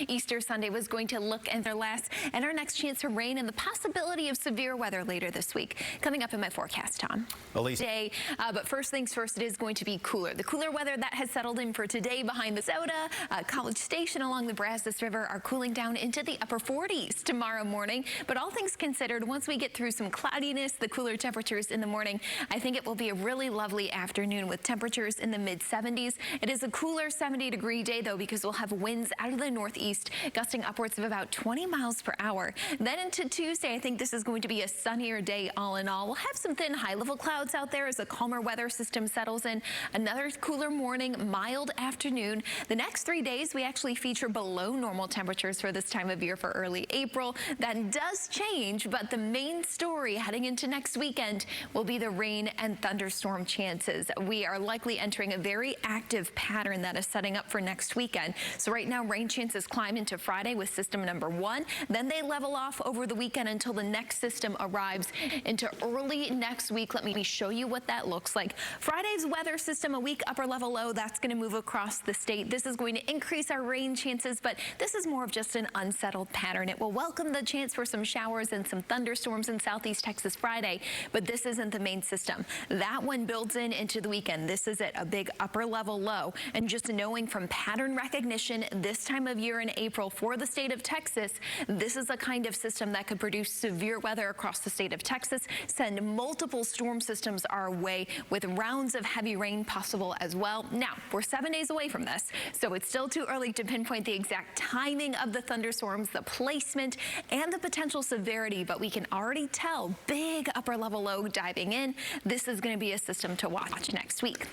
Easter Sunday was going to look and last, and our next chance for rain and the possibility of severe weather later this week. Coming up in my forecast, Tom. Elyse. Today, but first things first, it is going to be cooler. The cooler weather that has settled in for today behind the Soda, College Station along the Brazos River are cooling down into the upper 40s tomorrow morning. But all things considered, once we get through some cloudiness, the cooler temperatures in the morning, I think it will be a really lovely afternoon with temperatures in the mid-70s. It is a cooler 70-degree day, though, because we'll have winds out of the northeast, gusting upwards of about 20 miles per hour. Then into Tuesday, I think this is going to be a sunnier day all in all. We'll have some thin high-level clouds out there as a calmer weather system settles in. Another cooler morning, mild afternoon. The next 3 days, we actually feature below normal temperatures for this time of year for early April. That does change, but the main story heading into next weekend will be the rain and thunderstorm chances. We are likely entering a very active pattern that is setting up for next weekend. So right now, rain chances climb into Friday with system number 1. Then they level off over the weekend until the next system arrives into early next week. Let me show you what that looks like. Friday's weather system, a weak upper level low, that's going to move across the state. This is going to increase our rain chances, but this is more of just an unsettled pattern. It will welcome the chance for some showers and some thunderstorms in southeast Texas Friday, but this isn't the main system. That one builds in into the weekend. This is it, a big upper level low. And just knowing from pattern recognition this time of year in April for the state of Texas, this is a kind of system that could produce severe weather across the state of Texas, send multiple storm systems our way with rounds of heavy rain possible as well. Now, we're 7 days away from this, so it's still too early to pinpoint the exact timing of the thunderstorms, the placement, and the potential severity, but we can already tell big upper level low diving in. This is going to be a system to watch next week.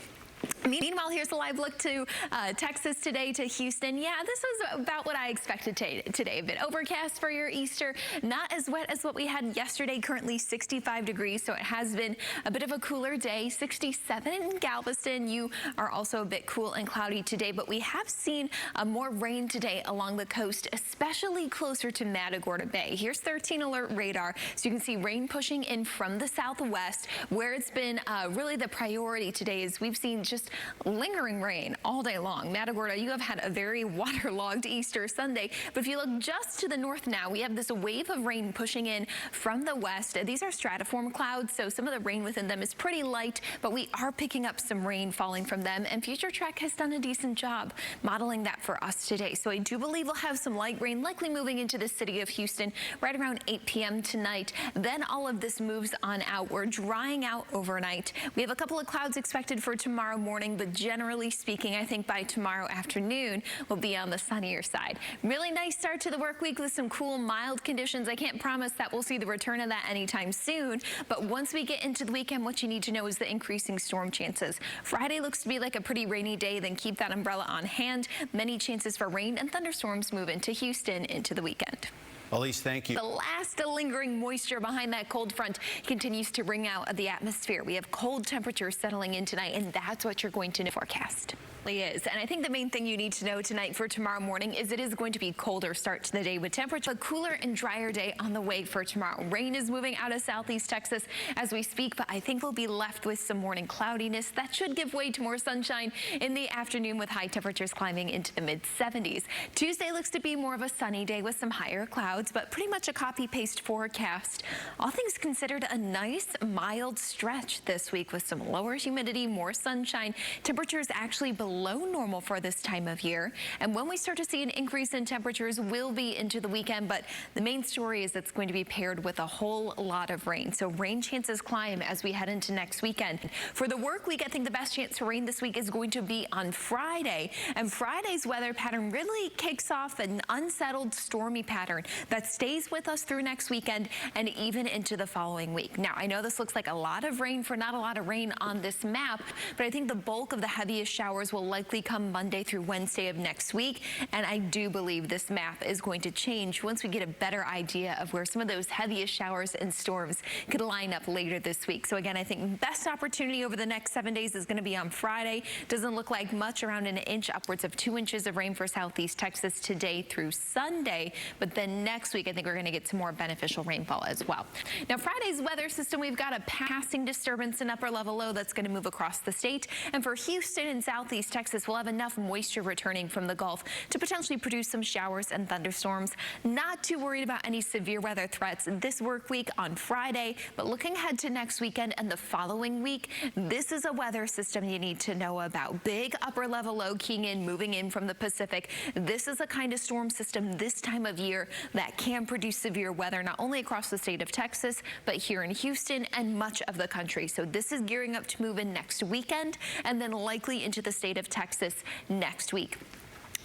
Meanwhile, here's a live look to Texas today, to Houston. Yeah, this was about what I expected today. A bit overcast for your Easter, not as wet as what we had yesterday, currently 65 degrees, so it has been a bit of a cooler day. 67 in Galveston. You are also a bit cool and cloudy today, but we have seen more rain today along the coast, especially closer to Matagorda Bay. Here's 13 alert radar, so you can see rain pushing in from the southwest. Where it's been really the priority today is we've seen just lingering rain all day long. Matagorda, you have had a very waterlogged Easter Sunday, but if you look just to the north now, we have this wave of rain pushing in from the west. These are stratiform clouds, so some of the rain within them is pretty light, but we are picking up some rain falling from them, and Future Track has done a decent job modeling that for us today. So I do believe we'll have some light rain likely moving into the city of Houston right around 8 p.m. tonight. Then all of this moves on out. We're drying out overnight. We have a couple of clouds expected for tomorrow morning, but generally speaking, I think by tomorrow afternoon we'll be on the sunnier side. Really nice start to the work week with some cool, mild conditions. I can't promise that we'll see the return of that anytime soon, but once we get into the weekend, what you need to know is the increasing storm chances. Friday looks to be like a pretty rainy day, then keep that umbrella on hand. Many chances for rain and thunderstorms move into Houston into the weekend. Elyse, thank you. The last lingering moisture behind that cold front continues to wring out of the atmosphere. We have cold temperatures settling in tonight, and that's what you're going to forecast. Is. And I think the main thing you need to know tonight for tomorrow morning is it is going to be colder start to the day with temperature, a cooler and drier day on the way for tomorrow. Rain is moving out of southeast Texas as we speak, but I think we'll be left with some morning cloudiness. That should give way to more sunshine in the afternoon with high temperatures climbing into the mid-70s. Tuesday looks to be more of a sunny day with some higher clouds, but pretty much a copy-paste forecast. All things considered, a nice mild stretch this week with some lower humidity, more sunshine. Temperatures actually below normal for this time of year. And when we start to see an increase in temperatures, will be into the weekend, but the main story is it's going to be paired with a whole lot of rain. So rain chances climb as we head into next weekend. For the work week, I think the best chance for rain this week is going to be on Friday. And Friday's weather pattern really kicks off an unsettled, stormy pattern that stays with us through next weekend and even into the following week. Now, I know this looks like a lot of rain for not a lot of rain on this map, but I think the bulk of the heaviest showers will likely come Monday through Wednesday of next week, and I do believe this map is going to change once we get a better idea of where some of those heaviest showers and storms could line up later this week. So again, I think best opportunity over the next 7 days is going to be on Friday. Doesn't look like much, around an inch, upwards of 2 inches of rain for southeast Texas today through Sunday, but then next next week, I think we're going to get some more beneficial rainfall as well. Now, Friday's weather system, we've got a passing disturbance in upper level low that's going to move across the state. And for Houston and southeast Texas, we'll have enough moisture returning from the Gulf to potentially produce some showers and thunderstorms. Not too worried about any severe weather threats this work week on Friday, but looking ahead to next weekend and the following week, this is a weather system you need to know about. Big upper level low keying in, moving in from the Pacific. This is a kind of storm system this time of year that can produce severe weather, not only across the state of Texas, but here in Houston and much of the country. So this is gearing up to move in next weekend and then likely into the state of Texas next week.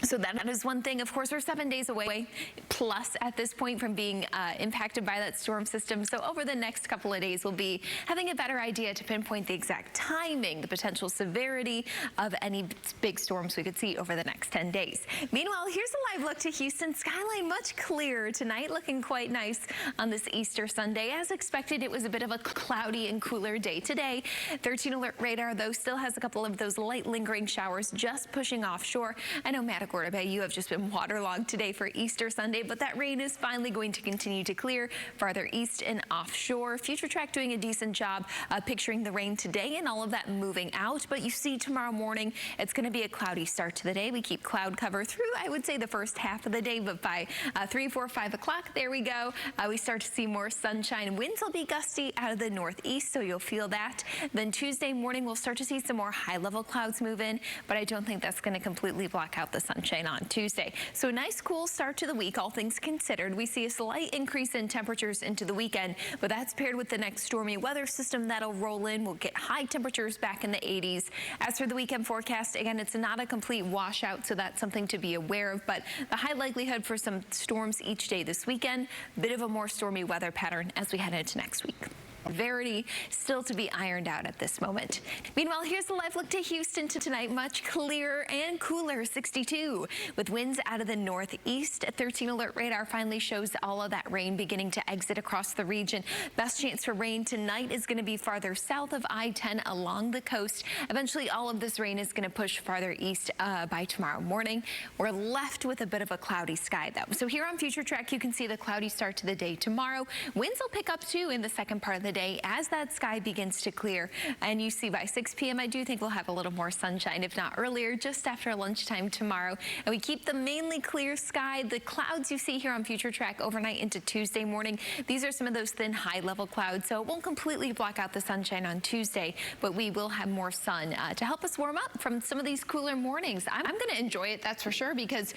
So that is one thing. Of course, we're 7 days away plus at this point from being impacted by that storm system. So over the next couple of days, we'll be having a better idea to pinpoint the exact timing, the potential severity of any big storms we could see over the next 10 days. Meanwhile, here's a live look to Houston skyline, much clearer tonight, looking quite nice on this Easter Sunday. As expected, it was a bit of a cloudy and cooler day today. 13 alert radar, though, still has a couple of those light lingering showers just pushing offshore. I know Matagorda Bay, you have just been waterlogged today for Easter Sunday, but that rain is finally going to continue to clear farther east and offshore. Future Track doing a decent job picturing the rain today and all of that moving out, but you see tomorrow morning it's going to be a cloudy start to the day. We keep cloud cover through, I would say, the first half of the day, but by 3, 4, 5 o'clock, there we go. We start to see more sunshine. Winds will be gusty out of the northeast, so you'll feel that. Then Tuesday morning, we'll start to see some more high-level clouds move in, but I don't think that's going to completely block out the sunshine on Tuesday. So a nice cool start to the week, all things considered. We see a slight increase in temperatures into the weekend, but that's paired with the next stormy weather system that'll roll in. We'll get high temperatures back in the 80s. As for the weekend forecast, again, it's not a complete washout, so that's something to be aware of, but the high likelihood for some storms each day this weekend, bit of a more stormy weather pattern as we head into next week. Severity still to be ironed out at this moment. Meanwhile, here's a live look to Houston tonight. Much clearer and cooler, 62, with winds out of the northeast. 13 alert radar finally shows all of that rain beginning to exit across the region. Best chance for rain tonight is going to be farther south of I-10 along the coast. Eventually, all of this rain is going to push farther east by tomorrow morning. We're left with a bit of a cloudy sky, though. So here on Future Track, you can see the cloudy start to the day tomorrow. Winds will pick up, too, in the second part of the day as that sky begins to clear. And you see by 6 p.m. I do think we'll have a little more sunshine, if not earlier, just after lunchtime tomorrow. And we keep the mainly clear sky. The clouds you see here on Future Track overnight into Tuesday morning, these are some of those thin high-level clouds, so it won't completely block out the sunshine on Tuesday, but we will have more sun to help us warm up from some of these cooler mornings. I'm going to enjoy it, that's for sure, because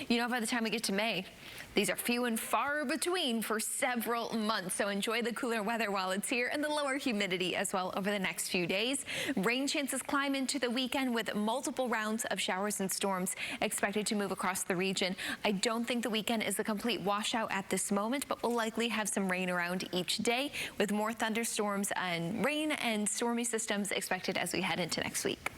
you know, by the time we get to May, these are few and far between for several months. So enjoy the cooler weather while it's here and the lower humidity as well over the next few days. Rain chances climb into the weekend with multiple rounds of showers and storms expected to move across the region. I don't think the weekend is a complete washout at this moment, but we'll likely have some rain around each day with more thunderstorms and rain and stormy systems expected as we head into next week.